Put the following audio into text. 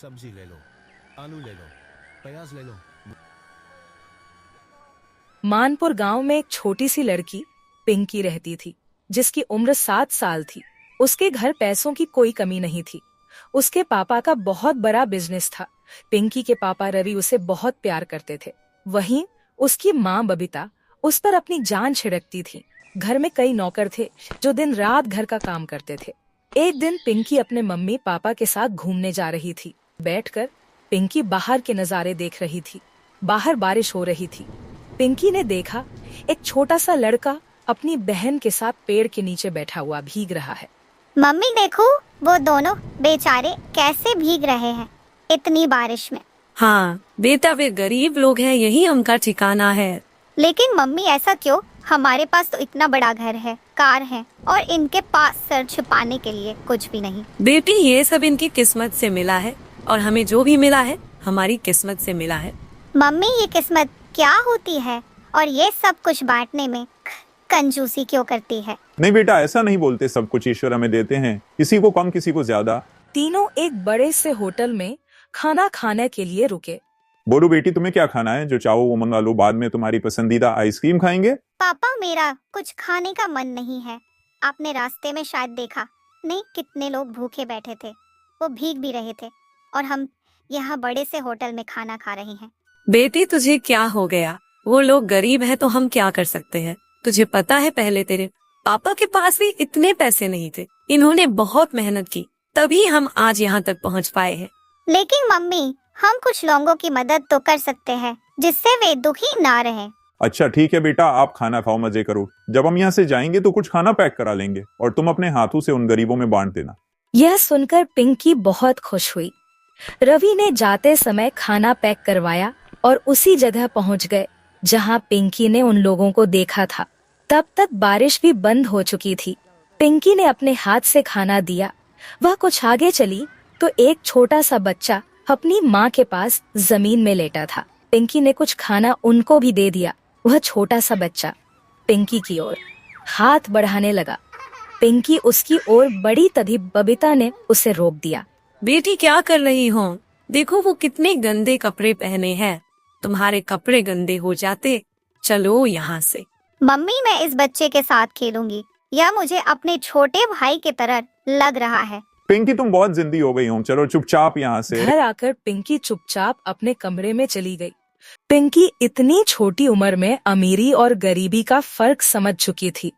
सब्जी ले लो, आलू ले लो, प्याज ले लो। मानपुर गांव में एक छोटी सी लड़की पिंकी रहती थी, जिसकी उम्र 7 साल थी। उसके घर पैसों की कोई कमी नहीं थी। उसके पापा का बहुत बड़ा बिजनेस था। पिंकी के पापा रवि उसे बहुत प्यार करते थे। वहीं उसकी माँ बबीता उस पर अपनी जान छिड़कती थी। घर में कई नौकर थे जो दिन रात घर का काम करते थे। एक दिन पिंकी अपने मम्मी पापा के साथ घूमने जा रही थी। बैठकर पिंकी बाहर के नजारे देख रही थी। बाहर बारिश हो रही थी। पिंकी ने देखा एक छोटा सा लड़का अपनी बहन के साथ पेड़ के नीचे बैठा हुआ भीग रहा है। मम्मी देखो, वो दोनों बेचारे कैसे भीग रहे हैं इतनी बारिश में। हाँ बेटा, वे गरीब लोग हैं, यही उनका ठिकाना है। लेकिन मम्मी ऐसा क्यों? हमारे पास तो इतना बड़ा घर है, कार है, और इनके पास सर छुपाने के लिए कुछ भी नहीं। बेटी, ये सब इनकी किस्मत से मिला है, और हमें जो भी मिला है हमारी किस्मत से मिला है। मम्मी, ये किस्मत क्या होती है और ये सब कुछ बांटने में कंजूसी क्यों करती है? नहीं बेटा, ऐसा नहीं बोलते। सब कुछ ईश्वर हमें देते हैं, किसी को कम किसी को ज्यादा। तीनों एक बड़े से होटल में खाना खाने के लिए रुके। बोलो बेटी, तुम्हें क्या खाना है? जो चाहो वो मंगा लो। बाद में तुम्हारी पसंदीदा आइसक्रीम खाएंगे। पापा, मेरा कुछ खाने का मन नहीं है। आपने रास्ते में शायद देखा नहीं, कितने लोग भूखे बैठे थे, वो भीग भी रहे थे, और हम यहाँ बड़े से होटल में खाना खा रहे हैं। बेटी, तुझे क्या हो गया? वो लोग गरीब हैं तो हम क्या कर सकते हैं? तुझे पता है, पहले तेरे पापा के पास भी इतने पैसे नहीं थे। इन्होंने बहुत मेहनत की, तभी हम आज यहाँ तक पहुँच पाए हैं। लेकिन मम्मी, हम कुछ लोगों की मदद तो कर सकते हैं जिससे वे दुखी ना रहें। अच्छा ठीक है बेटा, आप खाना खाओ, मजे करो। जब हम यहाँ से जाएंगे तो कुछ खाना पैक करा लेंगे और तुम अपने हाथों से उन गरीबों में बांट देना। यह सुनकर पिंकी बहुत खुश हुई। रवि ने जाते समय खाना पैक करवाया और उसी जगह पहुंच गए जहां पिंकी ने उन लोगों को देखा था। तब तक बारिश भी बंद हो चुकी थी। पिंकी ने अपने हाथ से खाना दिया। वह कुछ आगे चली तो एक छोटा सा बच्चा अपनी माँ के पास जमीन में लेटा था। पिंकी ने कुछ खाना उनको भी दे दिया। वह छोटा सा बच्चा पिंकी की ओर हाथ बढ़ाने लगा। पिंकी उसकी ओर बढ़ी, तभी बबीता ने उसे रोक दिया। बेटी, क्या कर रही हो? देखो वो कितने गंदे कपड़े पहने हैं। तुम्हारे कपड़े गंदे हो जाते। चलो यहाँ से। मम्मी, मैं इस बच्चे के साथ खेलूंगी। यह मुझे अपने छोटे भाई की तरह लग रहा है। पिंकी, तुम बहुत जिद्दी हो गई हो, चलो चुपचाप यहाँ से। घर आकर पिंकी चुपचाप अपने कमरे में चली गई। पिंकी इतनी छोटी उम्र में अमीरी और गरीबी का फर्क समझ चुकी थी।